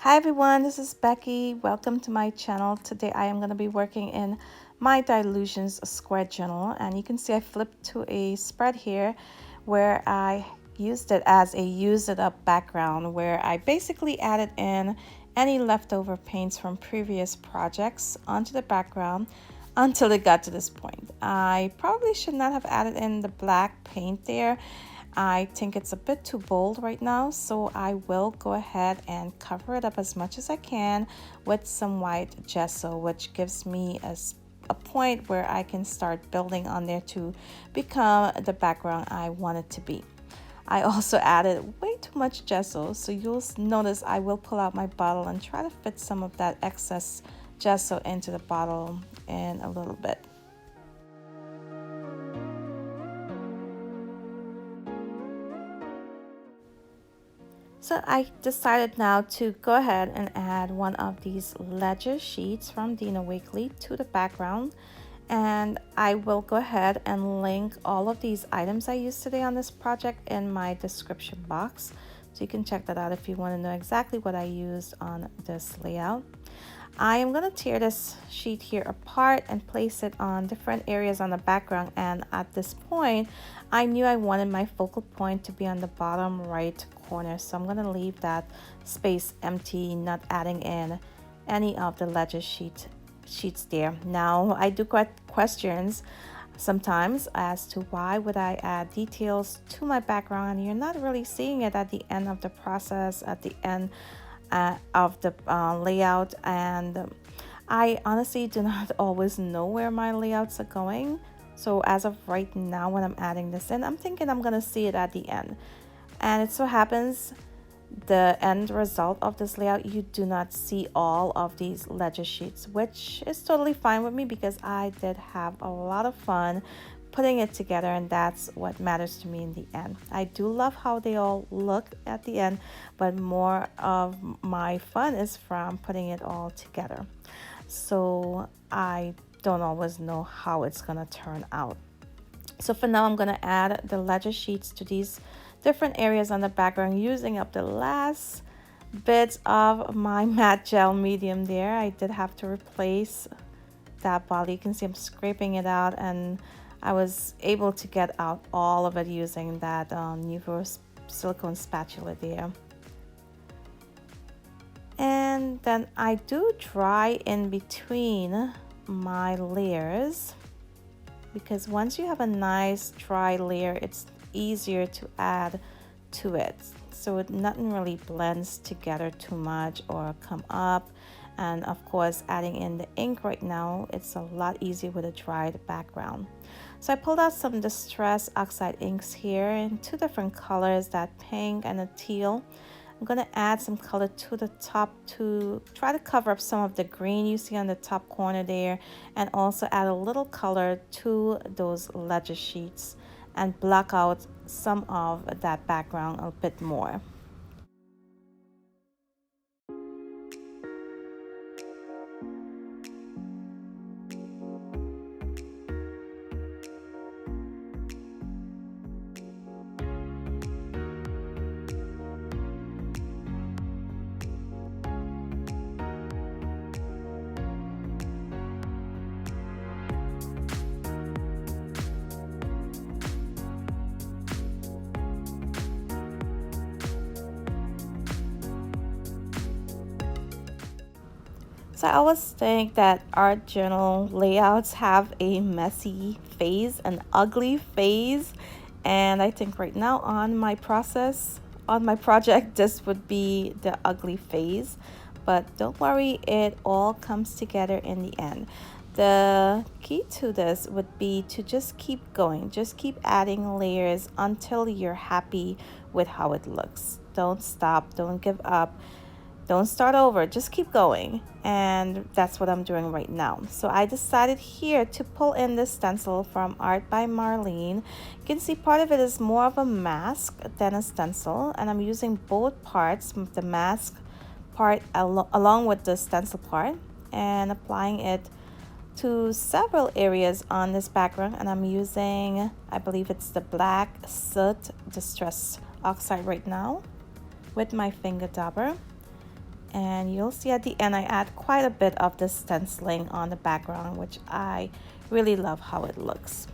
Hi everyone, this is Becky. Welcome to my channel. Today I am going to be working in my Dylusions square journal, and you can see I flipped to a spread here where I used it as a use it up background, where I basically added in any leftover paints from previous projects onto the background until it got to this point. I probably should not have added in the black paint there. I think it's a bit too bold right now, so I will go ahead and cover it up as much as I can with some white gesso, which gives me a point where I can start building on there to become the background I want it to be. I also added way too much gesso, so you'll notice I will pull out my bottle and try to fit some of that excess gesso into the bottle in a little bit. So I decided now to go ahead and add one of these ledger sheets from Dina Wakley to the background. And I will go ahead and link all of these items I used today on this project in my description box. So you can check that out if you want to know exactly what I used on this layout. I am going to tear this sheet here apart and place it on different areas on the background, and at this point I knew I wanted my focal point to be on the bottom right corner, so I'm going to leave that space empty, not adding in any of the ledger sheets there. Now I do get questions sometimes as to why would I add details to my background and you're not really seeing it at the end of the process, at the end of the layout. And I honestly do not always know where my layouts are going, so as of right now when I'm adding this in, I'm thinking I'm gonna see it at the end. And it so happens the end result of this layout, you do not see all of these ledger sheets, which is totally fine with me because I did have a lot of fun putting it together, and that's what matters to me in the end. I do love how they all look at the end, but more of my fun is from putting it all together. So I don't always know how it's gonna turn out. So for now, I'm gonna add the ledger sheets to these different areas on the background, using up the last bits of my matte gel medium there. I did have to replace that bottle. You can see I'm scraping it out, and I was able to get out all of it using that Nuvo silicone spatula there. And then I do dry in between my layers, because once you have a nice dry layer, it's easier to add to it, so nothing really blends together too much or come up. And of course, adding in the ink right now, it's a lot easier with a dried background. So I pulled out some Distress Oxide inks here in two different colors, that pink and a teal. I'm going to add some color to the top to try to cover up some of the green you see on the top corner there, and also add a little color to those ledger sheets and block out some of that background a bit more. So I always think that art journal layouts have a messy phase, an ugly phase, and I think right now on my project, this would be the ugly phase. But don't worry, it all comes together in the end. The key to this would be to just keep going, just keep adding layers until you're happy with how it looks. Don't stop, don't give up. Don't start over, just keep going. And that's what I'm doing right now. So I decided here to pull in this stencil from Art by Marlene. You can see part of it is more of a mask than a stencil, and I'm using both parts, the mask part along with the stencil part, and applying it to several areas on this background. And I'm using, I believe it's the black Soot Distress Oxide right now with my finger dauber. and you'll see at the end I add quite a bit of the stenciling on the background, which I really love how it looks.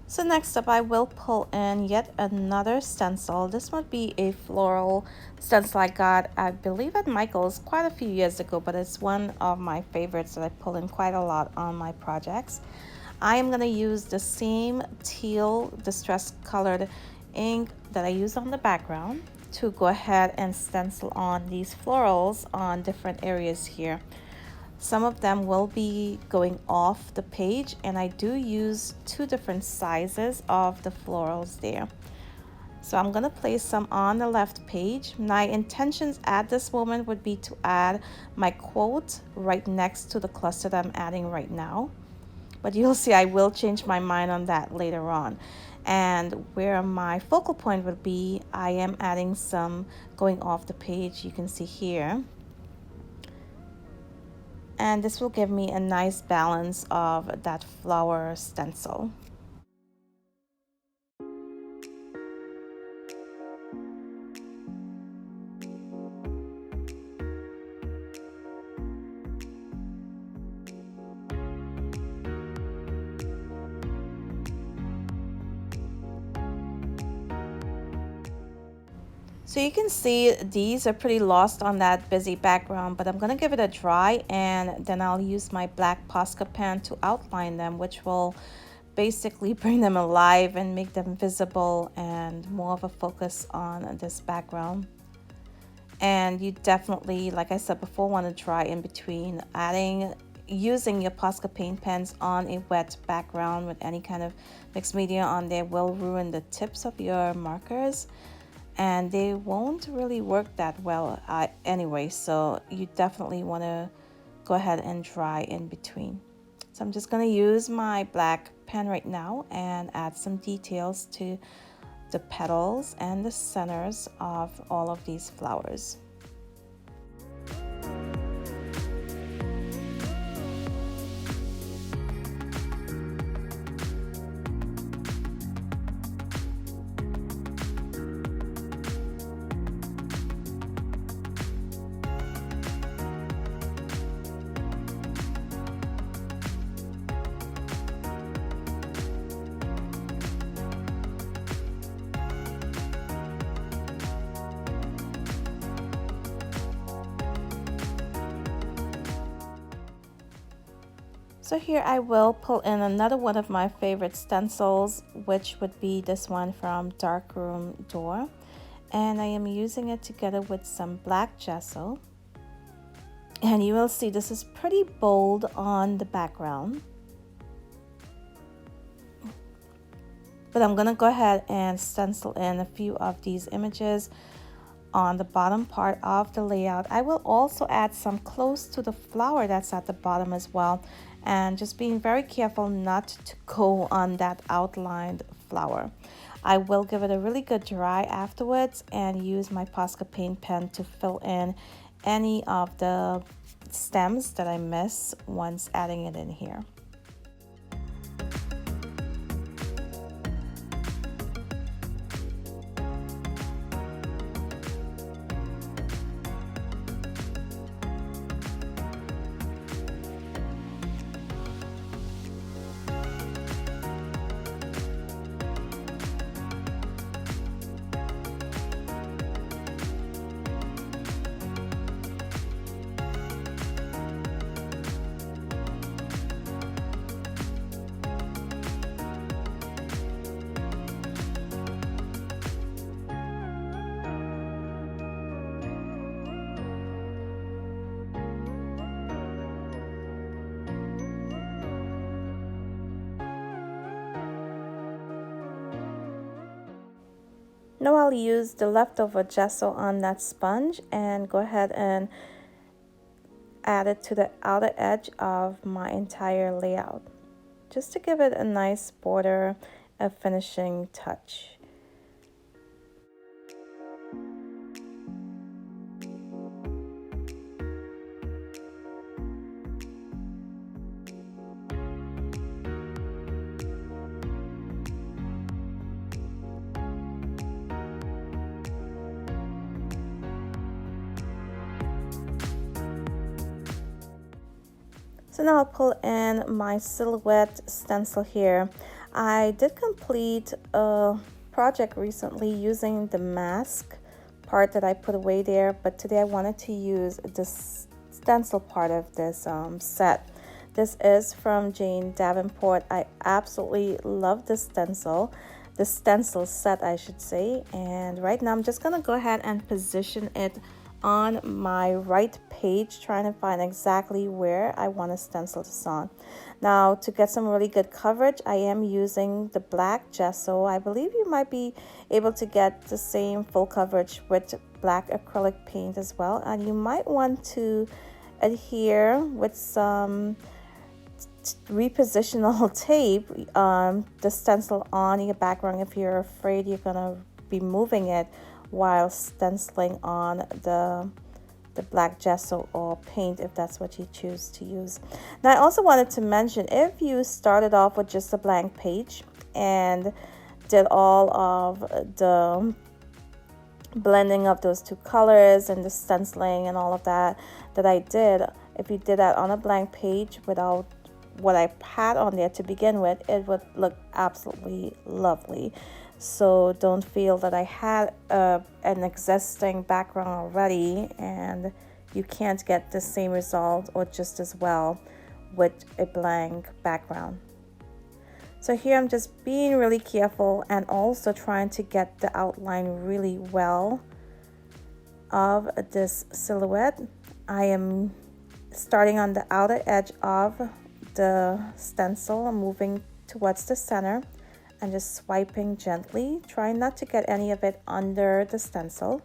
So next up, I will pull in yet another stencil. This would be a floral stencil I got, I believe, at Michael's quite a few years ago, but it's one of my favorites that I pull in quite a lot on my projects. I am going to use the same teal distress colored ink that I used on the background to go ahead and stencil on these florals on different areas here. Some of them will be going off the page, and I do use 2 different sizes of the florals there. So I'm going to place some on the left page. My intentions at this moment would be to add my quote right next to the cluster that I'm adding right now. But you'll see I will change my mind on that later on. And where my focal point would be, I am adding some going off the page, you can see here. And this will give me a nice balance of that flower stencil. So you can see these are pretty lost on that busy background, but I'm going to give it a dry, and then I'll use my black Posca pen to outline them, which will basically bring them alive and make them visible and more of a focus on this background. And you definitely, like I said before, want to dry in between. Using your Posca paint pens on a wet background with any kind of mixed media on there will ruin the tips of your markers, and they won't really work that well anyway, so you definitely want to go ahead and dry in between. So I'm just going to use my black pen right now and add some details to the petals and the centers of all of these flowers. So here I will pull in another one of my favorite stencils, which would be this one from Darkroom Door. And I am using it together with some black gesso. And you will see this is pretty bold on the background. But I'm going to go ahead and stencil in a few of these images on the bottom part of the layout. I will also add some close to the flower that's at the bottom as well, and just being very careful not to go on that outlined flower. I will give it a really good dry afterwards and use my Posca paint pen to fill in any of the stems that I miss once adding it in here. Now I'll use the leftover gesso on that sponge and go ahead and add it to the outer edge of my entire layout, just to give it a nice border, a finishing touch. So now I'll pull in my silhouette stencil here. I did complete a project recently using the mask part that I put away there, but today I wanted to use this stencil part of this set. This is from Davenport. I absolutely love this stencil set, I should say. And right now I'm just gonna go ahead and position it on my right page, trying to find exactly where I want to stencil this on. Now, to get some really good coverage, I am using the black gesso. I believe you might be able to get the same full coverage with black acrylic paint as well, and you might want to adhere with some repositional tape the stencil on your background if you're afraid you're gonna be moving it while stenciling on the black gesso or paint, if that's what you choose to use. Now I also wanted to mention, if you started off with just a blank page and did all of the blending of those two colors and the stenciling and all of that I did, if you did that on a blank page without what I had on there to begin with, it would look absolutely lovely. So don't feel that I had an existing background already and you can't get the same result or just as well with a blank background. So here I'm just being really careful and also trying to get the outline really well of this silhouette. I am starting on the outer edge of the stencil and moving towards the center and just swiping gently, trying not to get any of it under the stencil.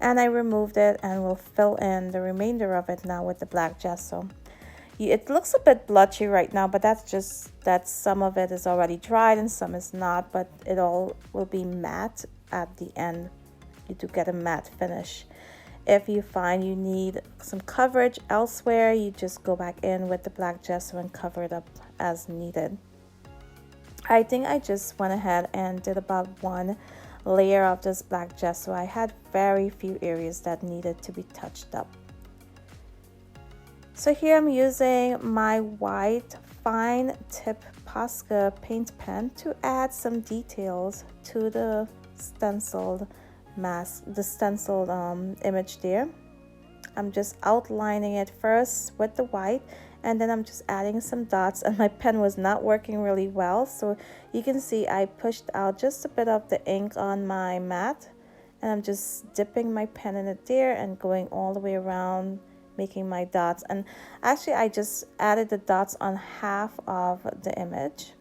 And I removed it and will fill in the remainder of it now with the black gesso. It looks a bit blotchy right now, but that's just that some of it is already dried and some is not, but it all will be matte at the end. You do get a matte finish. If you find you need some coverage elsewhere, you just go back in with the black gesso and cover it up as needed. I think I just went ahead and did about one layer of this black gesso. I had very few areas that needed to be touched up. So here I'm using my white fine tip Posca paint pen to add some details to the stenciled mask, the stenciled image there. I'm just outlining it first with the white, and then I'm just adding some dots, and my pen was not working really well, so you can see I pushed out just a bit of the ink on my mat, and I'm just dipping my pen in it there and going all the way around, making my dots. And actually I just added the dots on half of the image,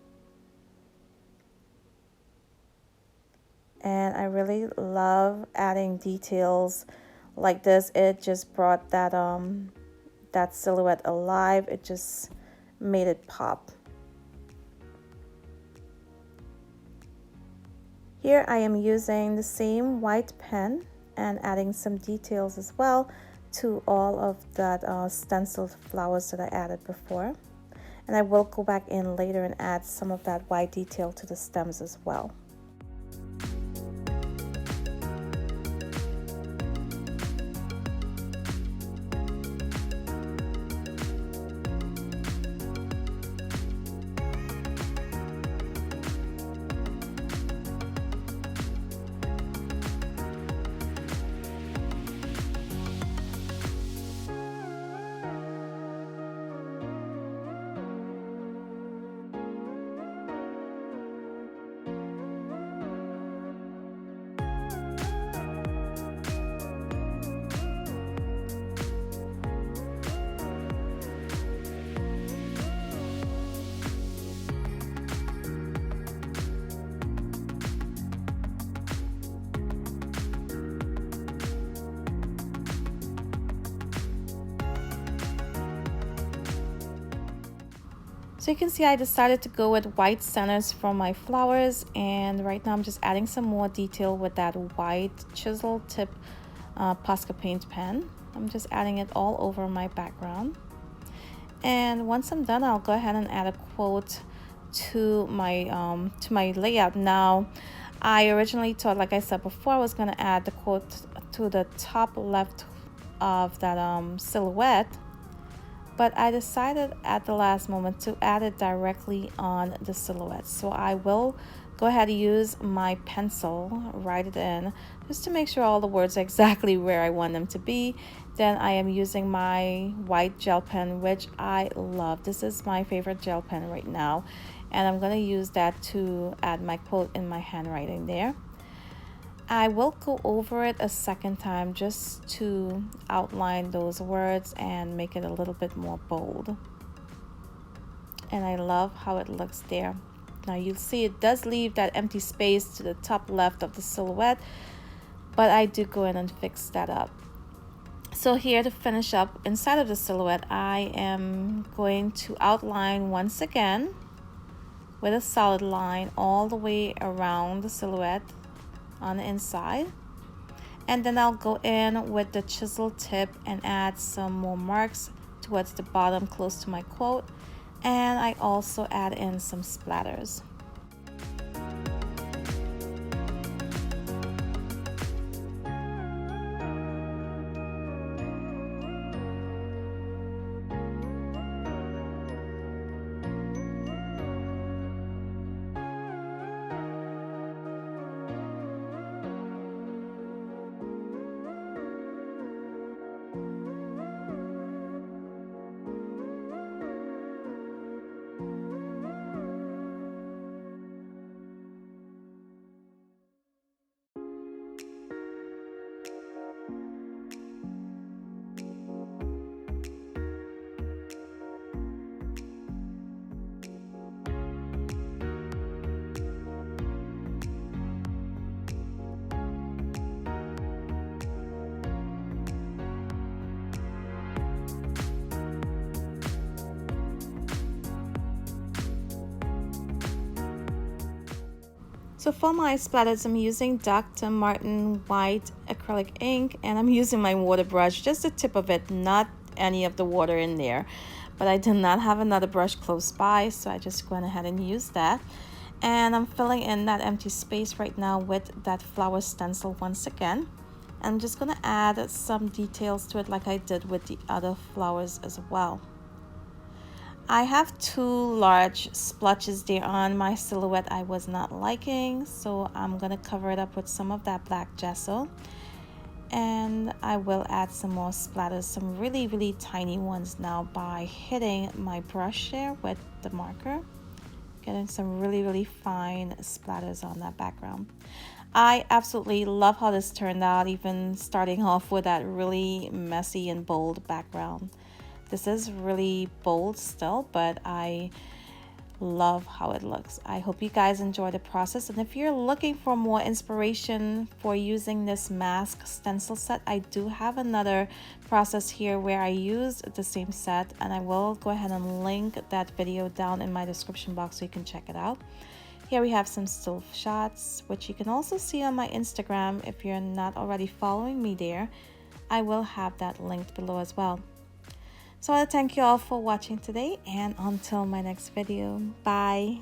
and I really love adding details like this. It just brought that that silhouette alive. It just made it pop. Here I am using the same white pen and adding some details as well to all of that stenciled flowers that I added before. And I will go back in later and add some of that white detail to the stems as well. So you can see I decided to go with white centers for my flowers, and right now I'm just adding some more detail with that white chisel tip Posca paint pen. I'm just adding it all over my background. And once I'm done, I'll go ahead and add a quote to my layout. Now, I originally thought, like I said before, I was going to add the quote to the top left of that silhouette, but I decided at the last moment to add it directly on the silhouette. So I will go ahead and use my pencil, write it in, just to make sure all the words are exactly where I want them to be. Then I am using my white gel pen, which I love. This is my favorite gel pen right now, and I'm going to use that to add my quote in my handwriting there. I will go over it a second time just to outline those words and make it a little bit more bold. And I love how it looks there. Now you'll see it does leave that empty space to the top left of the silhouette, but I do go in and fix that up. So here to finish up inside of the silhouette, I am going to outline once again with a solid line all the way around the silhouette on the inside, and then I'll go in with the chisel tip and add some more marks towards the bottom close to my quote, and I also add in some splatters. So for my splatters, I'm using Dr. Martin white acrylic ink, and I'm using my water brush, just the tip of it, not any of the water in there. But I did not have another brush close by, so I just went ahead and used that. And I'm filling in that empty space right now with that flower stencil once again. I'm just gonna add some details to it like I did with the other flowers as well. I have two large splotches there on my silhouette I was not liking, so I'm gonna cover it up with some of that black gesso, and I will add some more splatters, some really tiny ones now, by hitting my brush there with the marker, getting some really fine splatters on that background. I absolutely love how this turned out, even starting off with that really messy and bold background. This is really bold still, but I love how it looks. I hope you guys enjoy the process, and if you're looking for more inspiration for using this mask stencil set, I do have another process here where I used the same set, and I will go ahead and link that video down in my description box so you can check it out. Here we have some still shots, which you can also see on my Instagram. If you're not already following me there, I will have that linked below as well. So I want to thank you all for watching today, and until my next video, bye.